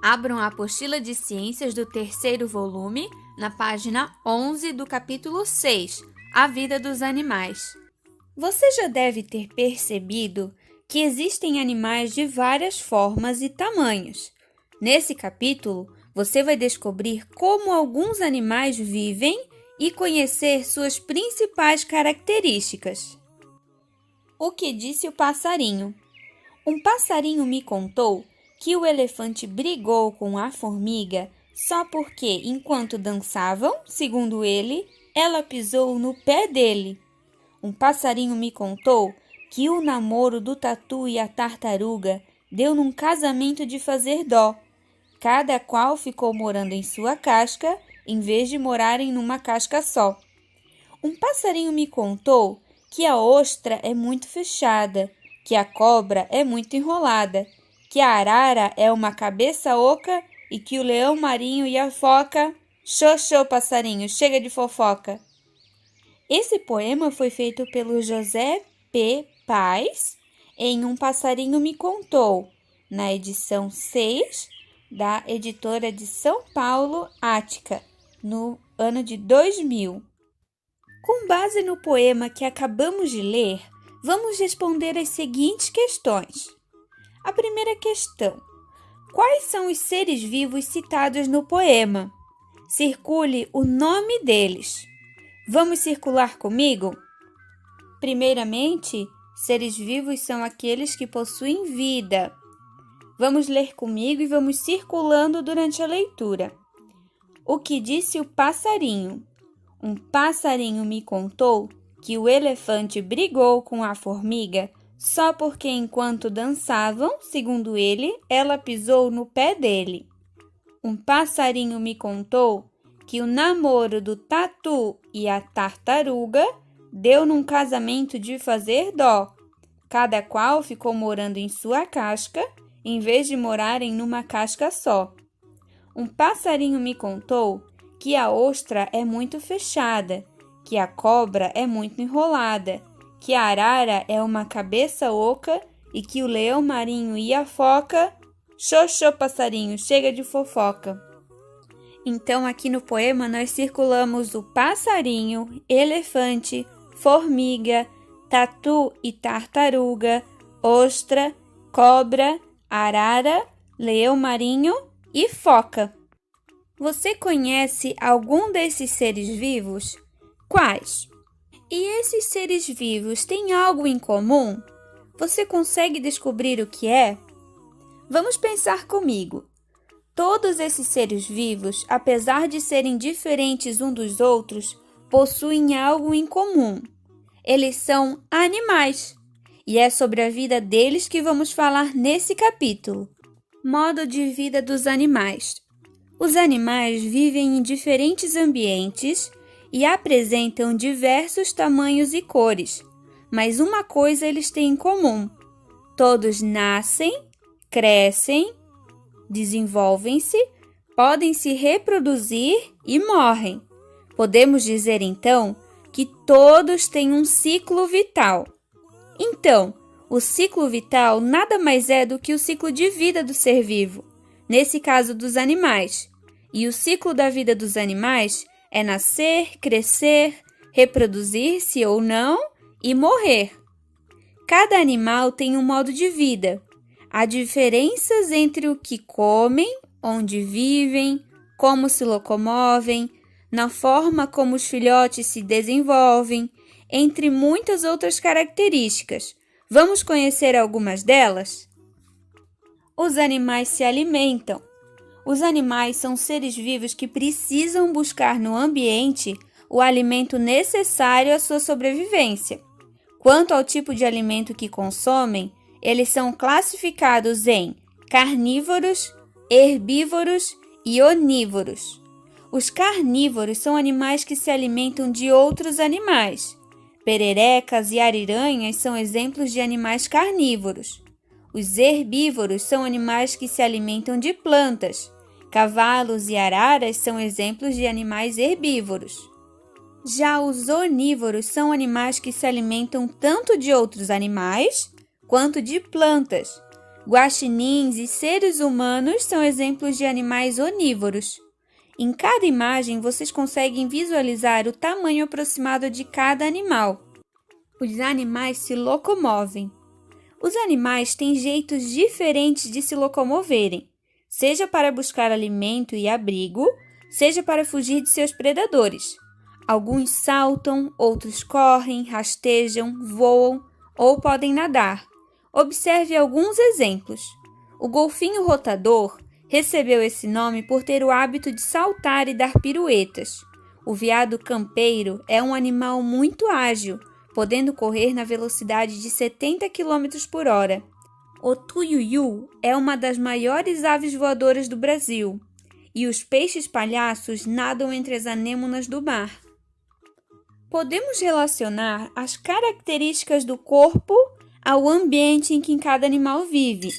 Abram a apostila de ciências do terceiro volume, na página 11 do capítulo 6, A Vida dos Animais. Você já deve ter percebido que existem animais de várias formas e tamanhos. Nesse capítulo, você vai descobrir como alguns animais vivem e conhecer suas principais características. O que disse o passarinho? Um passarinho me contou que o elefante brigou com a formiga só porque, enquanto dançavam, segundo ele, ela pisou no pé dele. Um passarinho me contou que o namoro do tatu e a tartaruga deu num casamento de fazer dó. Cada qual ficou morando em sua casca, em vez de morarem numa casca só. Um passarinho me contou que a ostra é muito fechada, que a cobra é muito enrolada, que a arara é uma cabeça oca e que o leão marinho e a foca... Xoxô, passarinho, chega de fofoca! Esse poema foi feito pelo José P. Paz em Um Passarinho Me Contou, na edição 6 da editora de São Paulo, Ática, no ano de 2000. Com base no poema que acabamos de ler, vamos responder as seguintes questões. A primeira questão: quais são os seres vivos citados no poema? Circule o nome deles. Vamos circular comigo? Primeiramente, seres vivos são aqueles que possuem vida. Vamos ler comigo e vamos circulando durante a leitura. O que disse o passarinho? Um passarinho me contou que o elefante brigou com a formiga só porque, enquanto dançavam, segundo ele, ela pisou no pé dele. Um passarinho me contou que o namoro do tatu e a tartaruga deu num casamento de fazer dó. Cada qual ficou morando em sua casca, em vez de morarem numa casca só. Um passarinho me contou que a ostra é muito fechada, que a cobra é muito enrolada, que a arara é uma cabeça oca e que o leão marinho e a foca... Xoxô, passarinho, chega de fofoca! Então, aqui no poema, nós circulamos o passarinho, elefante, formiga, tatu e tartaruga, ostra, cobra, arara, leão marinho e foca. Você conhece algum desses seres vivos? Quais? E esses seres vivos têm algo em comum? Você consegue descobrir o que é? Vamos pensar comigo. Todos esses seres vivos, apesar de serem diferentes uns dos outros, possuem algo em comum. Eles são animais. E é sobre a vida deles que vamos falar nesse capítulo. Modo de vida dos animais. Os animais vivem em diferentes ambientes e apresentam diversos tamanhos e cores, mas uma coisa eles têm em comum: todos nascem, crescem, desenvolvem-se, podem se reproduzir e morrem. Podemos dizer, então, que todos têm um ciclo vital. Então, o ciclo vital nada mais é do que o ciclo de vida do ser vivo, nesse caso dos animais. E o ciclo da vida dos animais é nascer, crescer, reproduzir-se ou não e morrer. Cada animal tem um modo de vida. Há diferenças entre o que comem, onde vivem, como se locomovem, na forma como os filhotes se desenvolvem, entre muitas outras características. Vamos conhecer algumas delas? Os animais se alimentam. Os animais são seres vivos que precisam buscar no ambiente o alimento necessário à sua sobrevivência. Quanto ao tipo de alimento que consomem, eles são classificados em carnívoros, herbívoros e onívoros. Os carnívoros são animais que se alimentam de outros animais. Pererecas e ariranhas são exemplos de animais carnívoros. Os herbívoros são animais que se alimentam de plantas. Cavalos e araras são exemplos de animais herbívoros. Já os onívoros são animais que se alimentam tanto de outros animais quanto de plantas. Guaxinins e seres humanos são exemplos de animais onívoros. Em cada imagem, vocês conseguem visualizar o tamanho aproximado de cada animal. Os animais se locomovem. Os animais têm jeitos diferentes de se locomoverem, seja para buscar alimento e abrigo, seja para fugir de seus predadores. Alguns saltam, outros correm, rastejam, voam ou podem nadar. Observe alguns exemplos. O golfinho rotador recebeu esse nome por ter o hábito de saltar e dar piruetas. O veado campeiro é um animal muito ágil, podendo correr na velocidade de 70 km por hora. O tuiuiu é uma das maiores aves voadoras do Brasil. E os peixes-palhaços nadam entre as anêmonas do mar. Podemos relacionar as características do corpo ao ambiente em que cada animal vive.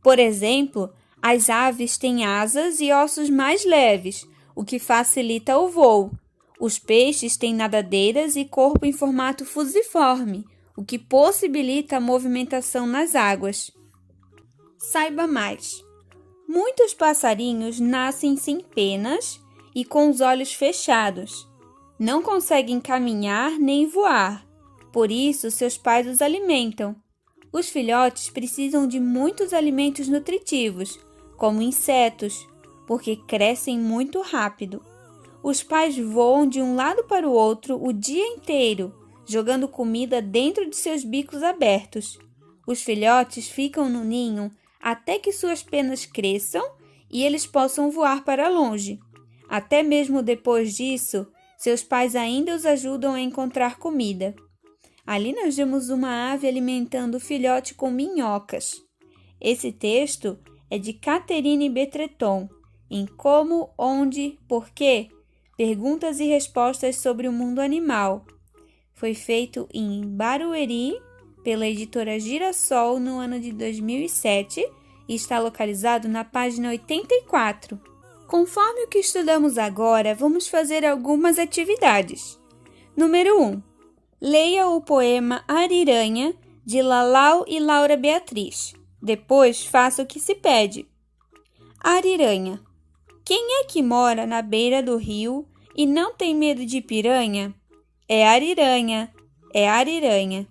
Por exemplo, as aves têm asas e ossos mais leves, o que facilita o voo. Os peixes têm nadadeiras e corpo em formato fusiforme, o que possibilita a movimentação nas águas. Saiba mais. Muitos passarinhos nascem sem penas e com os olhos fechados. Não conseguem caminhar nem voar, por isso seus pais os alimentam. Os filhotes precisam de muitos alimentos nutritivos, como insetos, porque crescem muito rápido. Os pais voam de um lado para o outro o dia inteiro, jogando comida dentro de seus bicos abertos. Os filhotes ficam no ninho até que suas penas cresçam e eles possam voar para longe. Até mesmo depois disso, seus pais ainda os ajudam a encontrar comida. Ali nós vemos uma ave alimentando o filhote com minhocas. Esse texto é de Catherine Betreton, em Como, Onde, Porquê? Perguntas e respostas sobre o mundo animal. Foi feito em Barueri, pela editora Girassol no ano de 2007 e está localizado na página 84. Conforme o que estudamos agora, vamos fazer algumas atividades. Número 1. Leia o poema Ariranha, de Lalau e Laura Beatriz. Depois, faça o que se pede. Ariranha. Quem é que mora na beira do rio e não tem medo de piranha? É Ariranha, é Ariranha.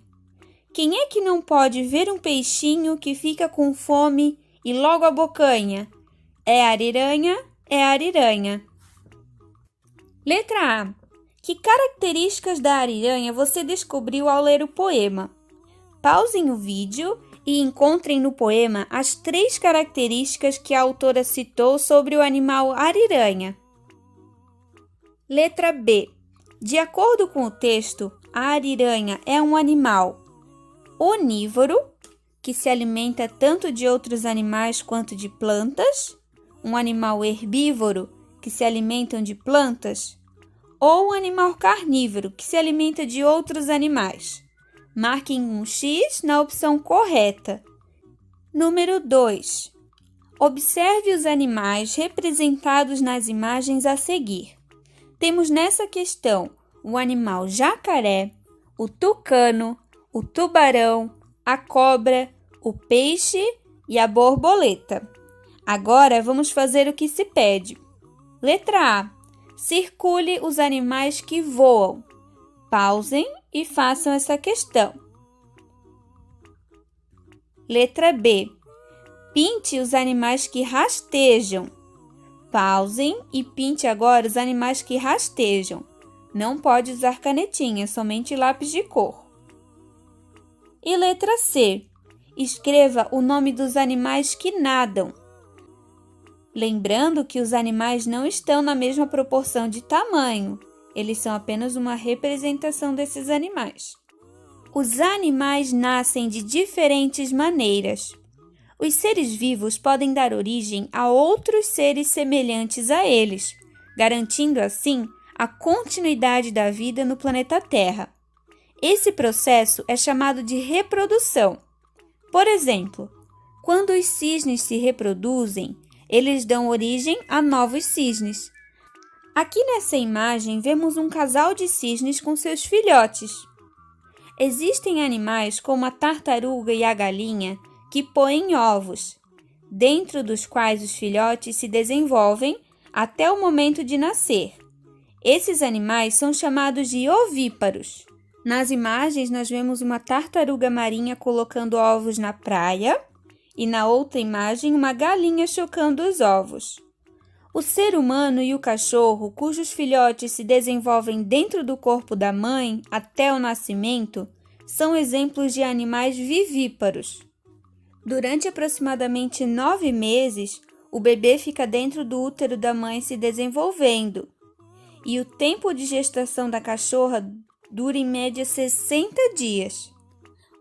Quem é que não pode ver um peixinho que fica com fome e logo abocanha? É Ariranha, é Ariranha. Letra A. Que características da ariranha você descobriu ao ler o poema? Pausem o vídeo e encontrem no poema as 3 características que a autora citou sobre o animal ariranha. Letra B. De acordo com o texto, a ariranha é um animal onívoro, que se alimenta tanto de outros animais quanto de plantas, um animal herbívoro, que se alimentam de plantas, ou um animal carnívoro, que se alimenta de outros animais. Marquem um X na opção correta. Número 2. Observe os animais representados nas imagens a seguir. Temos nessa questão o animal jacaré, o tucano, o tubarão, a cobra, o peixe e a borboleta. Agora vamos fazer o que se pede. Letra A. Circule os animais que voam. Pausem e façam essa questão. Letra B. Pinte os animais que rastejam. Pausem e pinte agora os animais que rastejam. Não pode usar canetinha, somente lápis de cor. E letra C. Escreva o nome dos animais que nadam. Lembrando que os animais não estão na mesma proporção de tamanho. Eles são apenas uma representação desses animais. Os animais nascem de diferentes maneiras. Os seres vivos podem dar origem a outros seres semelhantes a eles, garantindo assim a continuidade da vida no planeta Terra. Esse processo é chamado de reprodução. Por exemplo, quando os cisnes se reproduzem, eles dão origem a novos cisnes. Aqui nessa imagem vemos um casal de cisnes com seus filhotes. Existem animais como a tartaruga e a galinha que põem ovos, dentro dos quais os filhotes se desenvolvem até o momento de nascer. Esses animais são chamados de ovíparos. Nas imagens, nós vemos uma tartaruga marinha colocando ovos na praia e na outra imagem, uma galinha chocando os ovos. O ser humano e o cachorro, cujos filhotes se desenvolvem dentro do corpo da mãe até o nascimento, são exemplos de animais vivíparos. Durante aproximadamente 9 meses, o bebê fica dentro do útero da mãe se desenvolvendo, e o tempo de gestação da cachorra dura em média 60 dias.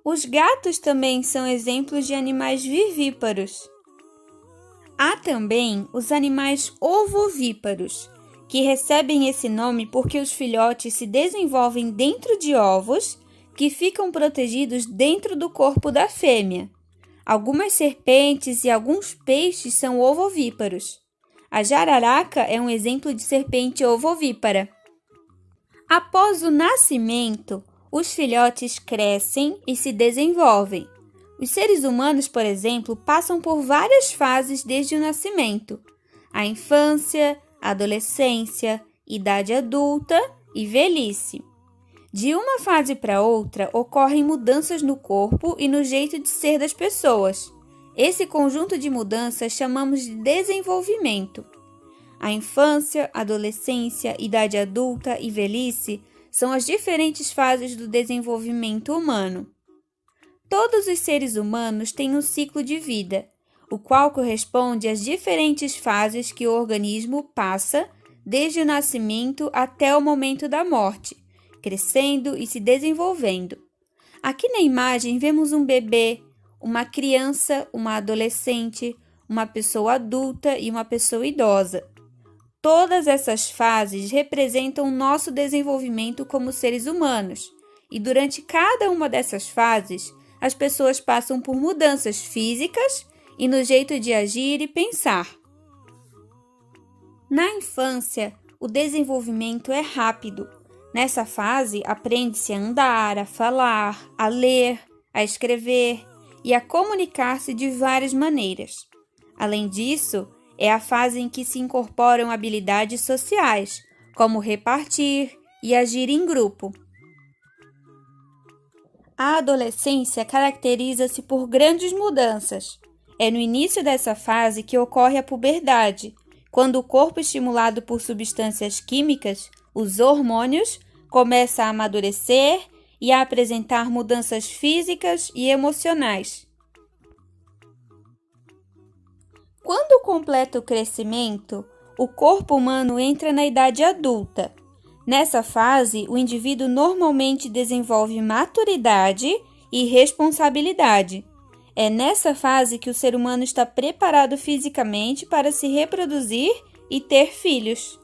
Os gatos também são exemplos de animais vivíparos. Há também os animais ovovíparos, que recebem esse nome porque os filhotes se desenvolvem dentro de ovos que ficam protegidos dentro do corpo da fêmea. Algumas serpentes e alguns peixes são ovovíparos. A jararaca é um exemplo de serpente ovovípara. Após o nascimento, os filhotes crescem e se desenvolvem. Os seres humanos, por exemplo, passam por várias fases desde o nascimento: a infância, a adolescência, idade adulta e velhice. De uma fase para outra, ocorrem mudanças no corpo e no jeito de ser das pessoas. Esse conjunto de mudanças chamamos de desenvolvimento. A infância, adolescência, idade adulta e velhice são as diferentes fases do desenvolvimento humano. Todos os seres humanos têm um ciclo de vida, o qual corresponde às diferentes fases que o organismo passa desde o nascimento até o momento da morte, crescendo e se desenvolvendo. Aqui na imagem vemos um bebê, uma criança, uma adolescente, uma pessoa adulta e uma pessoa idosa. Todas essas fases representam o nosso desenvolvimento como seres humanos, e durante cada uma dessas fases, as pessoas passam por mudanças físicas e no jeito de agir e pensar. Na infância, o desenvolvimento é rápido. Nessa fase, aprende-se a andar, a falar, a ler, a escrever e a comunicar-se de várias maneiras. Além disso, é a fase em que se incorporam habilidades sociais, como repartir e agir em grupo. A adolescência caracteriza-se por grandes mudanças. É no início dessa fase que ocorre a puberdade, quando o corpo estimulado por substâncias químicas, os hormônios, começa a amadurecer e a apresentar mudanças físicas e emocionais. Quando completa o crescimento, o corpo humano entra na idade adulta. Nessa fase, o indivíduo normalmente desenvolve maturidade e responsabilidade. É nessa fase que o ser humano está preparado fisicamente para se reproduzir e ter filhos.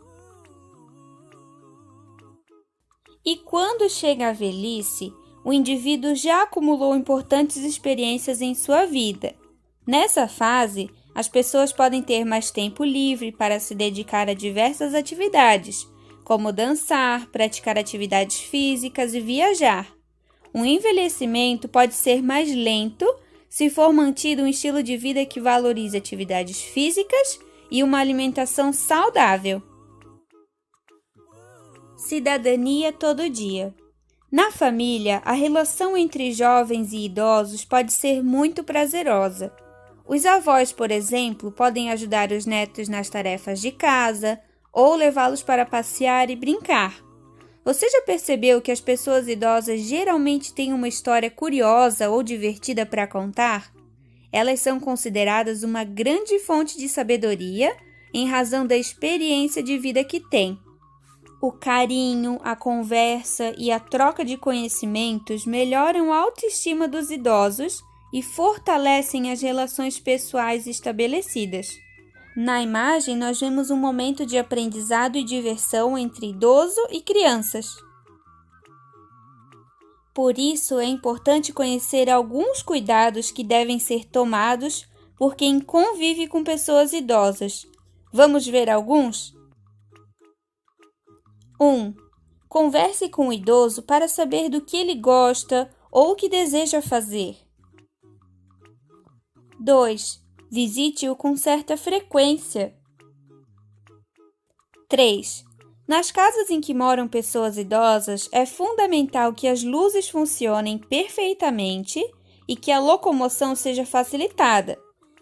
E quando chega a velhice, o indivíduo já acumulou importantes experiências em sua vida. Nessa fase, as pessoas podem ter mais tempo livre para se dedicar a diversas atividades, como dançar, praticar atividades físicas e viajar. O envelhecimento pode ser mais lento se for mantido um estilo de vida que valorize atividades físicas e uma alimentação saudável. Cidadania todo dia. Na família, a relação entre jovens e idosos pode ser muito prazerosa. Os avós, por exemplo, podem ajudar os netos nas tarefas de casa ou levá-los para passear e brincar. Você já percebeu que as pessoas idosas geralmente têm uma história curiosa ou divertida para contar? Elas são consideradas uma grande fonte de sabedoria em razão da experiência de vida que têm. O carinho, a conversa e a troca de conhecimentos melhoram a autoestima dos idosos e fortalecem as relações pessoais estabelecidas. Na imagem, nós vemos um momento de aprendizado e diversão entre idoso e crianças. Por isso, é importante conhecer alguns cuidados que devem ser tomados por quem convive com pessoas idosas. Vamos ver alguns? 1. Converse com o idoso para saber do que ele gosta ou o que deseja fazer. 2. Visite-o com certa frequência. 3. Nas casas em que moram pessoas idosas, é fundamental que as luzes funcionem perfeitamente e que a locomoção seja facilitada.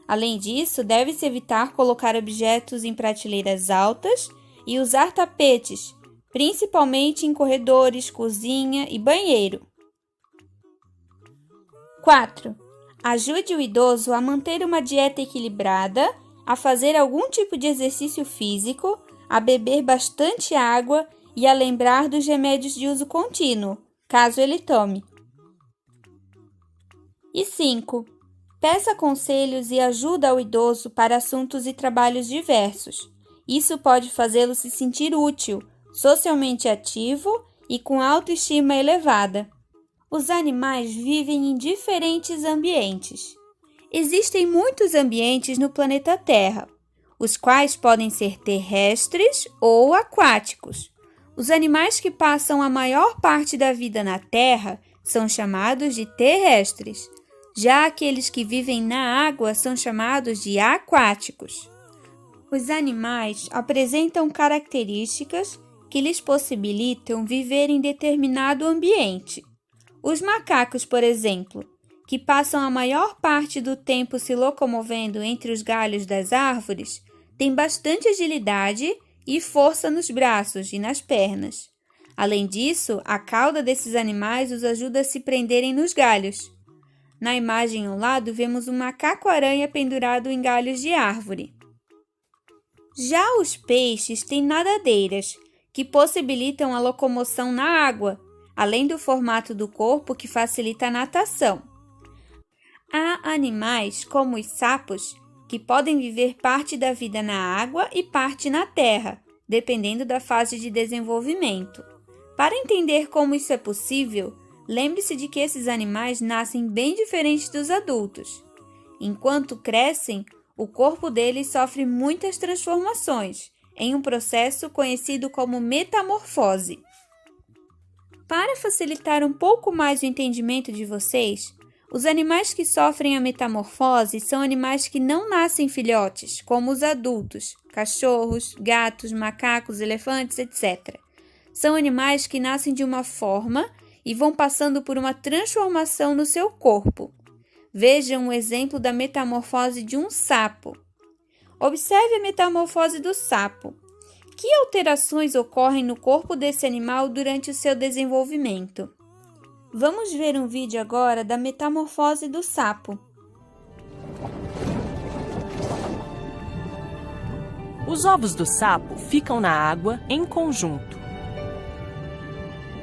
Além disso, deve-se evitar colocar objetos em prateleiras altas e usar tapetes, principalmente em corredores, cozinha e banheiro. 4. Ajude o idoso a manter uma dieta equilibrada, a fazer algum tipo de exercício físico, a beber bastante água e a lembrar dos remédios de uso contínuo, caso ele tome. E 5. Peça conselhos e ajuda ao idoso para assuntos e trabalhos diversos. Isso pode fazê-lo se sentir útil, socialmente ativo e com autoestima elevada. Os animais vivem em diferentes ambientes. Existem muitos ambientes no planeta Terra, os quais podem ser terrestres ou aquáticos. Os animais que passam a maior parte da vida na Terra são chamados de terrestres. Já aqueles que vivem na água são chamados de aquáticos. Os animais apresentam características que lhes possibilitam viver em determinado ambiente. Os macacos, por exemplo, que passam a maior parte do tempo se locomovendo entre os galhos das árvores, têm bastante agilidade e força nos braços e nas pernas. Além disso, a cauda desses animais os ajuda a se prenderem nos galhos. Na imagem ao lado, vemos um macaco-aranha pendurado em galhos de árvore. Já os peixes têm nadadeiras, que possibilitam a locomoção na água, além do formato do corpo que facilita a natação. Há animais, como os sapos, que podem viver parte da vida na água e parte na terra, dependendo da fase de desenvolvimento. Para entender como isso é possível, lembre-se de que esses animais nascem bem diferentes dos adultos. Enquanto crescem, o corpo deles sofre muitas transformações, em um processo conhecido como metamorfose. Para facilitar um pouco mais o entendimento de vocês, os animais que sofrem a metamorfose são animais que não nascem filhotes, como os adultos, cachorros, gatos, macacos, elefantes, etc. São animais que nascem de uma forma e vão passando por uma transformação no seu corpo. Veja um exemplo da metamorfose de um sapo. Observe a metamorfose do sapo. Que alterações ocorrem no corpo desse animal durante o seu desenvolvimento? Vamos ver um vídeo agora da metamorfose do sapo. Os ovos do sapo ficam na água em conjunto.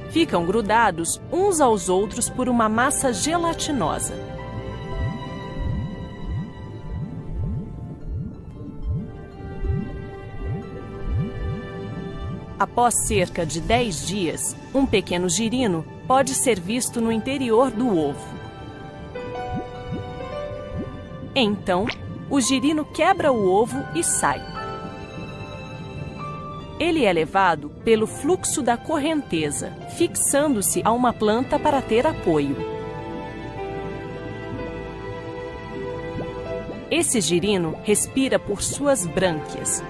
Ficam grudados uns aos outros por uma massa gelatinosa. Após cerca de 10 dias, um pequeno girino pode ser visto no interior do ovo. Então, o girino quebra o ovo e sai. Ele é levado pelo fluxo da correnteza, fixando-se a uma planta para ter apoio. Esse girino respira por suas brânquias,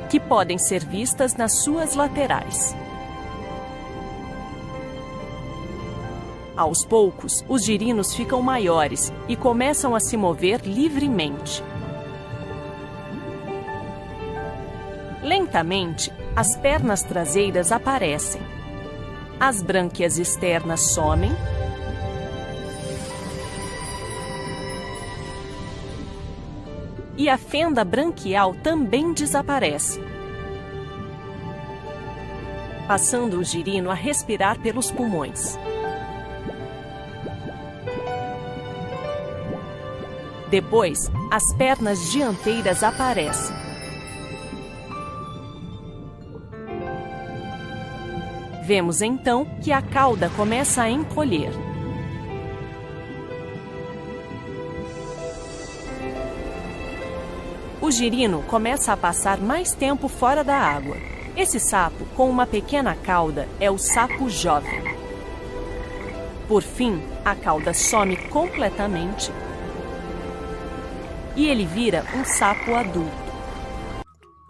que podem ser vistas nas suas laterais. Aos poucos, os girinos ficam maiores e começam a se mover livremente. Lentamente, as pernas traseiras aparecem. As brânquias externas somem. E a fenda branquial também desaparece, passando o girino a respirar pelos pulmões. Depois, as pernas dianteiras aparecem. Vemos então que a cauda começa a encolher. O girino começa a passar mais tempo fora da água. Esse sapo, com uma pequena cauda, é o sapo jovem. Por fim, a cauda some completamente e ele vira um sapo adulto.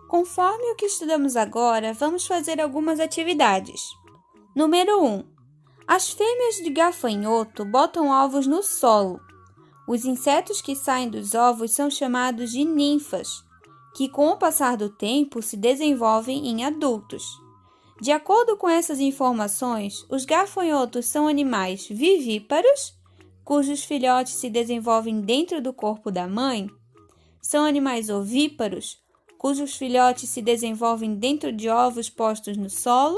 Conforme o que estudamos agora, vamos fazer algumas atividades. Número 1. As fêmeas de gafanhoto botam ovos no solo. Os insetos que saem dos ovos são chamados de ninfas, que com o passar do tempo se desenvolvem em adultos. De acordo com essas informações, os gafanhotos são animais vivíparos, cujos filhotes se desenvolvem dentro do corpo da mãe, são animais ovíparos, cujos filhotes se desenvolvem dentro de ovos postos no solo,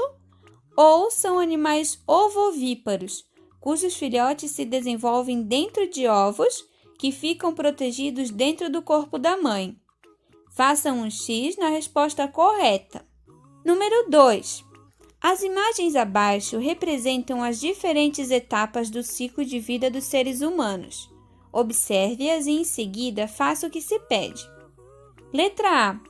ou são animais ovovíparos, cujos filhotes se desenvolvem dentro de ovos que ficam protegidos dentro do corpo da mãe. Faça um X na resposta correta. Número 2. As imagens abaixo representam as diferentes etapas do ciclo de vida dos seres humanos. Observe-as e, em seguida, faça o que se pede. Letra A.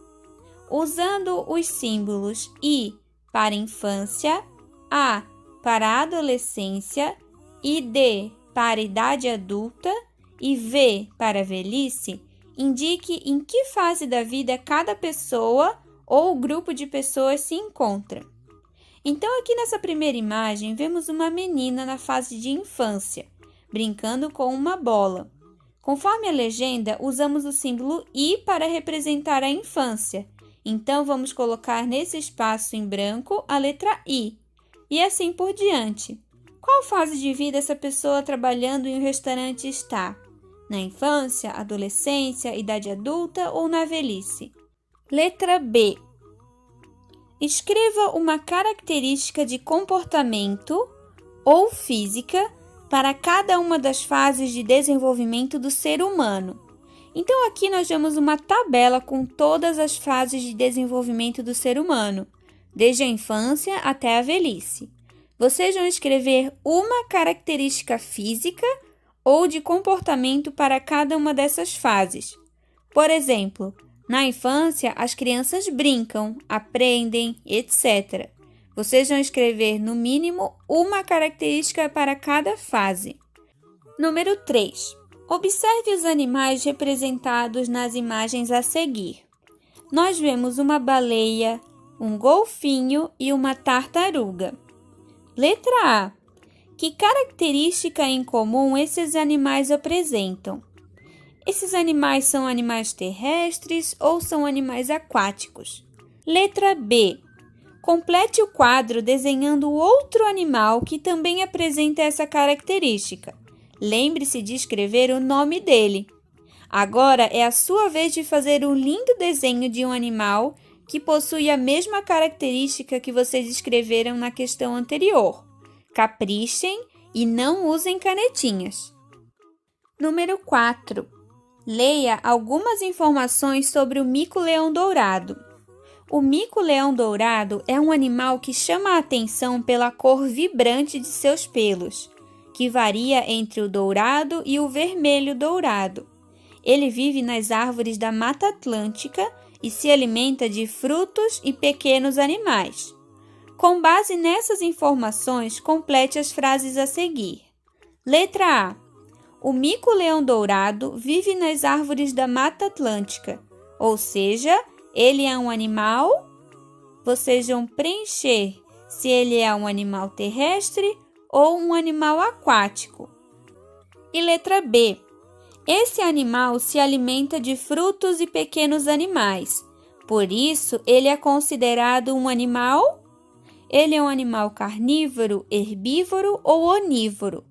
Usando os símbolos I para infância, A para adolescência, e D para idade adulta e V para velhice, indique em que fase da vida cada pessoa ou grupo de pessoas se encontra. Então, aqui nessa primeira imagem, vemos uma menina na fase de infância, brincando com uma bola. Conforme a legenda, usamos o símbolo I para representar a infância. Então, vamos colocar nesse espaço em branco a letra I, e assim por diante. Qual fase de vida essa pessoa trabalhando em um restaurante está? Na infância, adolescência, idade adulta ou na velhice? Letra B. Escreva uma característica de comportamento ou física para cada uma das fases de desenvolvimento do ser humano. Então, aqui nós temos uma tabela com todas as fases de desenvolvimento do ser humano, desde a infância até a velhice. Vocês vão escrever uma característica física ou de comportamento para cada uma dessas fases. Por exemplo, na infância, as crianças brincam, aprendem, etc. Vocês vão escrever, no mínimo, uma característica para cada fase. Número 3. Observe os animais representados nas imagens a seguir. Nós vemos uma baleia, um golfinho e uma tartaruga. Letra A. Que característica em comum esses animais apresentam? Esses animais são animais terrestres ou são animais aquáticos? Letra B. Complete o quadro desenhando outro animal que também apresenta essa característica. Lembre-se de escrever o nome dele. Agora é a sua vez de fazer um lindo desenho de um animal que possui a mesma característica que vocês escreveram na questão anterior. Caprichem e não usem canetinhas. Número 4. Leia algumas informações sobre o mico-leão-dourado. O mico-leão-dourado é um animal que chama a atenção pela cor vibrante de seus pelos, que varia entre o dourado e o vermelho-dourado. Ele vive nas árvores da Mata Atlântica e se alimenta de frutos e pequenos animais. Com base nessas informações, complete as frases a seguir. Letra A. O mico-leão-dourado vive nas árvores da Mata Atlântica, ou seja, ele é um animal. Vocês vão preencher se ele é um animal terrestre ou um animal aquático. E letra B. Esse animal se alimenta de frutos e pequenos animais. Por isso, ele é considerado um animal. Ele é um animal carnívoro, herbívoro ou onívoro?